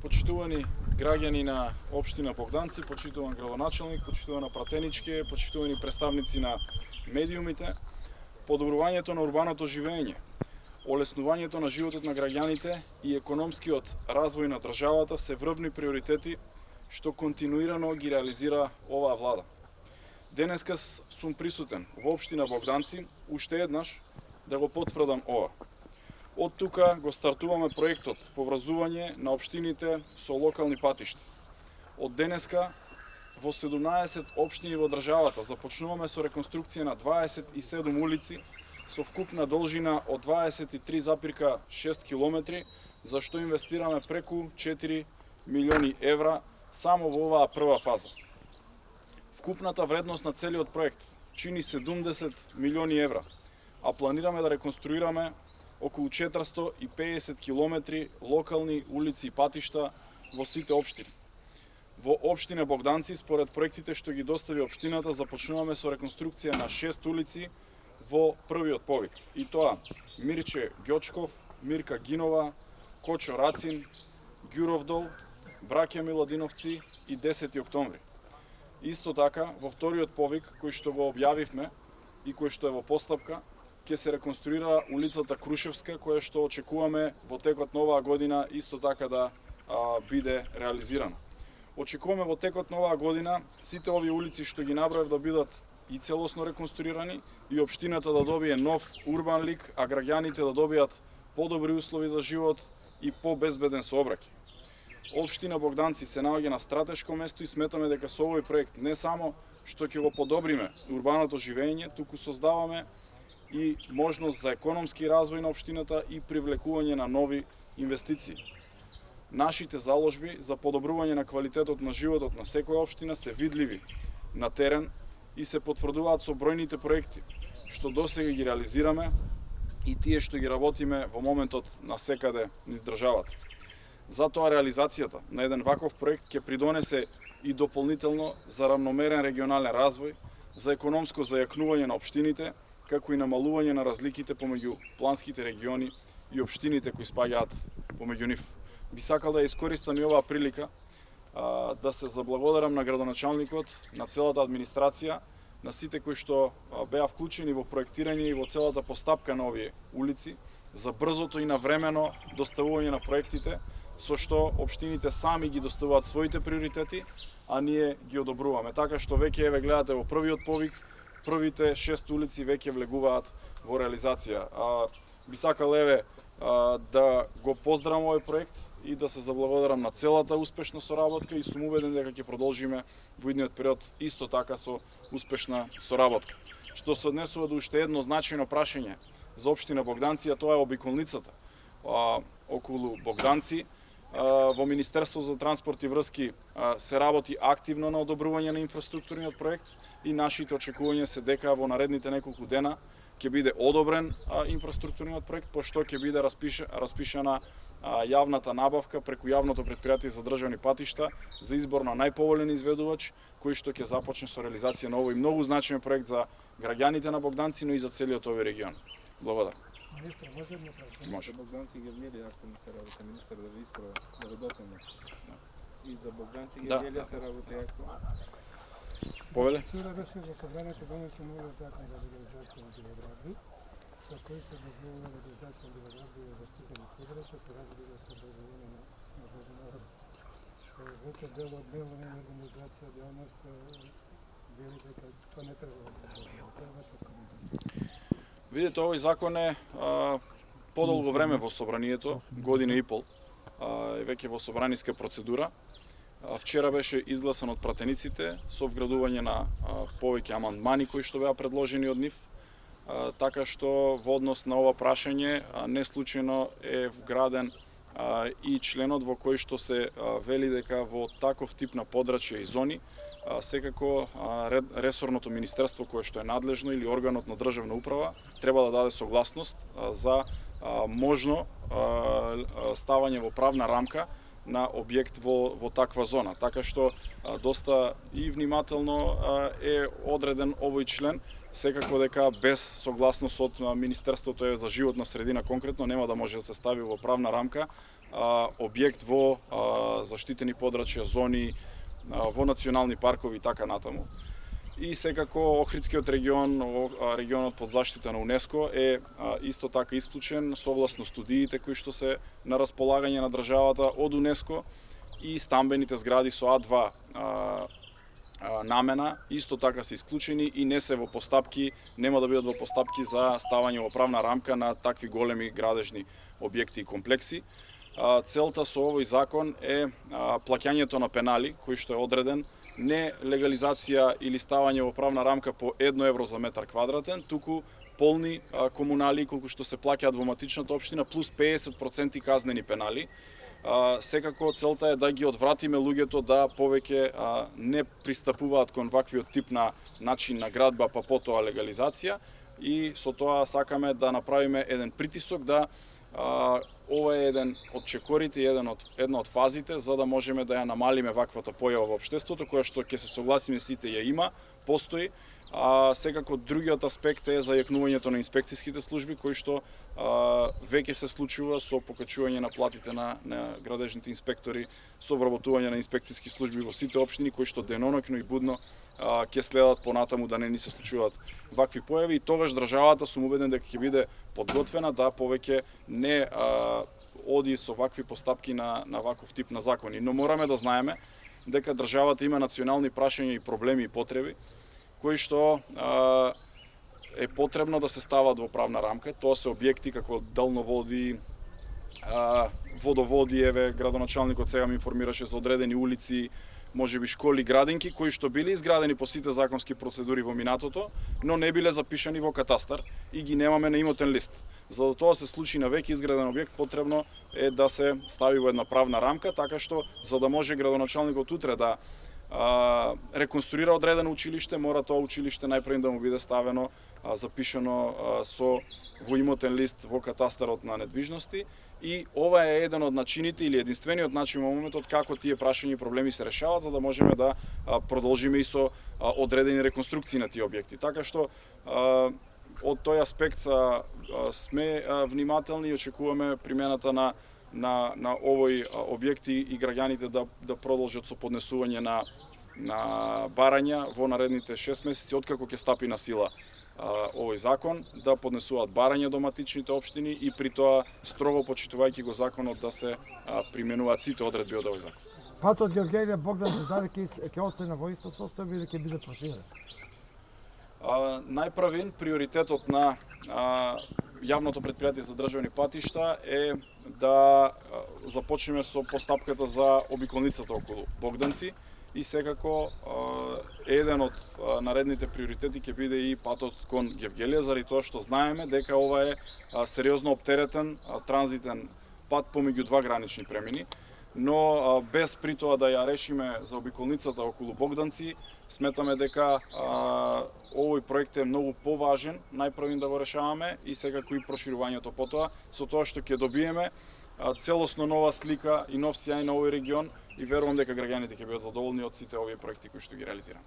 почитувани граѓани на општина Богданци, почитуван градоначалник, почитувана пратеничке, почитувани представници на медиумите, подобрувањето на урбаното живење, олеснувањето на животот на граѓаните и економскиот развој на државата се врвни приоритети што континуирано ги реализира оваа влада. Денеска сум присутен во општина Богданци уште еднаш да го потврдам ова. Од тука го стартуваме проектот поврзување на општините со локални патишта. Од денеска во 17 општини во државата започнуваме со реконструкција на 27 улици со вкупна должина од 23,6 км, за што инвестираме преку 4 милиони евра само во оваа прва фаза. Вкупната вредност на целиот проект чини 70 милиони евра, а планираме да реконструираме околу 450 км локални улици и патишта во сите општини. Во општина Богданци, според проектите што ги достави општината, започнуваме со реконструкција на 6 улици во првиот повик. И тоа Мирче Ѓочков, Мирка Гинова, Кочо Рацин, Ѓуровдол, Браќа Миладиновци и 10 октомври. Исто така, во вториот повик, кој што го објавивме и кој што е во постапка, ќе се реконструира улицата Крушевска, која што очекуваме во текот на оваа година исто така да биде реализирана. Очекуваме во текот на оваа година сите овие улици што ги наброев да бидат и целосно реконструирани и општината да добие нов урбан лик, а граѓаните да добијат подобри услови за живот и побезбеден сообраќај. Општина Богданци се наоѓа на стратешко место и сметаме дека со овој проект не само што ќе го подобриме урбаното живење, туку создаваме и можност за економски развој на општината и привлекување на нови инвестиции. Нашите заложби за подобрување на квалитетот на животот на секоја општина се видливи на терен и се потврдуваат со бројните проекти што досега ги реализираме и тие што ги работиме во моментот на секаде низ државата. Затоа реализацијата на еден ваков проект ќе придонесе и дополнително за равномерен регионален развој, за економско зајакнување на општините, како и намалување на разликите помеѓу планските региони и општините кои спаѓаат помеѓу нив. Би сакал да ја искористам и оваа прилика да се заблагодарам на градоначалникот, на целата администрација, на сите кои што беа вклучени во проектирање и во целата постапка на овие улици, за брзото и навремено доставување на проектите, со што општините сами ги доставуваат своите приоритети, а ние ги одобруваме. Така што веќе еве гледате во првиот повик, првите 6 улици веќе влегуваат во реализација. Би сакал еве да го поздравам овој проект и да се заблагодарам на целата успешна соработка и сум убеден дека ќе продолжиме во идниот период исто така со успешна соработка. Што се однесува до уште едно значајно прашање за општина Богданци, а тоа е обиколницата околу Богданци. Во Министерството за транспорт и врски се работи активно на одобрување на инфраструктурниот проект и нашите очекувања се дека во наредните неколку дена ќе биде одобрен инфраструктурниот проект, пошто ќе биде распишана јавната набавка преку јавното претпријатие за државни патишта за избор на најповолен изведувач, кој што ќе започне со реализација на овој многу значаен проект за граѓаните на Богданци, но и за целиот овој регион. Благодарам. Министр, може ли да Може. Богданци ги вели активно се работи, министр да ви исправя, да го допълня. И за Богданци ги вели се работи активно. Повеле? Вчера беше во собранието донесен новиот закон за легализација на дивоградби, со кој се дозволува легализација на дивоградби во заштитени подрачја со разбира се дозволување на меѓународно. Што веќе дел од неволна организација дејност вели дека тоа не треба да се дозволи. Тоа е вашиот коментар. Видите, овој закон е подолго време во собранието, година и пол, веќе во собраниска процедура. Вчера беше изгласан од пратениците со вградување на повеќе амандмани кои што беа предложени од нив, така што во однос на ова прашање не случајно е вграден и членот во кој што се вели дека во таков тип на подрачја и зони секако ресорното министерство кое што е надлежно или органот на државна управа треба да даде согласност за можно ставање во правна рамка на објект во таква зона. Така што доста и внимателно е одреден овој член, секако дека без согласност од Министерството за животна средина конкретно нема да може да се стави во правна рамка објект во заштитени подрачја, зони, во национални паркови и така натаму. И секако Охридскиот регион, регионот под заштита на УНЕСКО е исто така исклучен согласно студиите кои што се на располагање на државата од УНЕСКО, и стамбените згради со А2 намена исто така се исклучени и не се во постапки, нема да бидат во постапки за ставање во правна рамка на такви големи градежни објекти и комплекси. Целта со овој закон е плаќањето на пенали, кој што е одреден, не легализација или ставање во правна рамка по 1 евро за метар квадратен, туку полни комунали колку што се плаќаат во матичната општина, плюс 50% казнени пенали. Секако целта е да ги одвратиме луѓето да повеќе не пристапуваат кон ваквиот тип на начин на градба, па потоа легализација, и со тоа сакаме да направиме еден притисок да ова е еден од чекорите, една од фазите за да можеме да ја намалиме ваквата појава во општеството, која што ќе се согласиме сите ја има, постои. Секако другиот аспект е зајакнувањето на инспекцијските служби, кои што веќе се случува со покачување на платите на градежните инспектори, со вработување на инспекцијски служби во сите општини, кои што деноноќно и будно ќе следат понатаму да не ни се случуваат вакви појави, и тогаш државата сум убеден дека ќе биде подготвена да повеќе не оди со вакви постапки на ваков тип на закони. Но мораме да знаеме дека државата има национални прашања и проблеми и потреби, кои што е потребно да се стават во правна рамка. Тоа се објекти како далноводи, водоводи, еве градоначалникот сега ми информираше за одредени улици, можеби школи, градинки, кои што биле изградени по сите законски процедури во минатото, но не биле запишани во катастар и ги немаме на имотен лист. За да тоа се случи на веќе изграден објект, потребно е да се стави во една правна рамка, така што за да може градоначалникот утре да реконструира одредено училиште, мора тоа училиште најпред да му биде ставено, запишано во имотен лист во катастарот на недвижности, и ова е еден од начините или единствениот начин во моментот како тие прашања и проблеми се решаваат, за да можеме да продолжиме и со одредени реконструкции на тие објекти. Така што од тој аспект сме внимателни и очекуваме примената на овој објекти и граѓаните да продолжат со поднесување на барања во наредните 6 месеци откако ќе стапи на сила овој закон, да поднесуваат барања до матичните општини и при тоа строго почитувајќи го законот да се применуваат сите одредби од овој закон. Патот Гевгелија Богданци дали ќе остане во исто состојба или ќе биде проширен? Најпрвен приоритетот на јавното претпријатие за државни патишта е да започнеме со постапката за обиколницата околу Богданци, и секако еден од наредните приоритети ќе биде и патот кон Гевгелија, заради тоа што знаеме дека ова е сериозно оптеретен транзитен пат помеѓу два гранични премини, но без при тоа да ја решиме за обиколницата околу Богданци, сметаме дека овој проект е многу поважен, најпрвен да го решаваме, и секако и проширувањето потоа, со тоа што ќе добиеме целосно нова слика и нов сјај на овој регион, и верувам дека граѓаните ќе бидат задоволни од сите овие проекти кои што ги реализираме.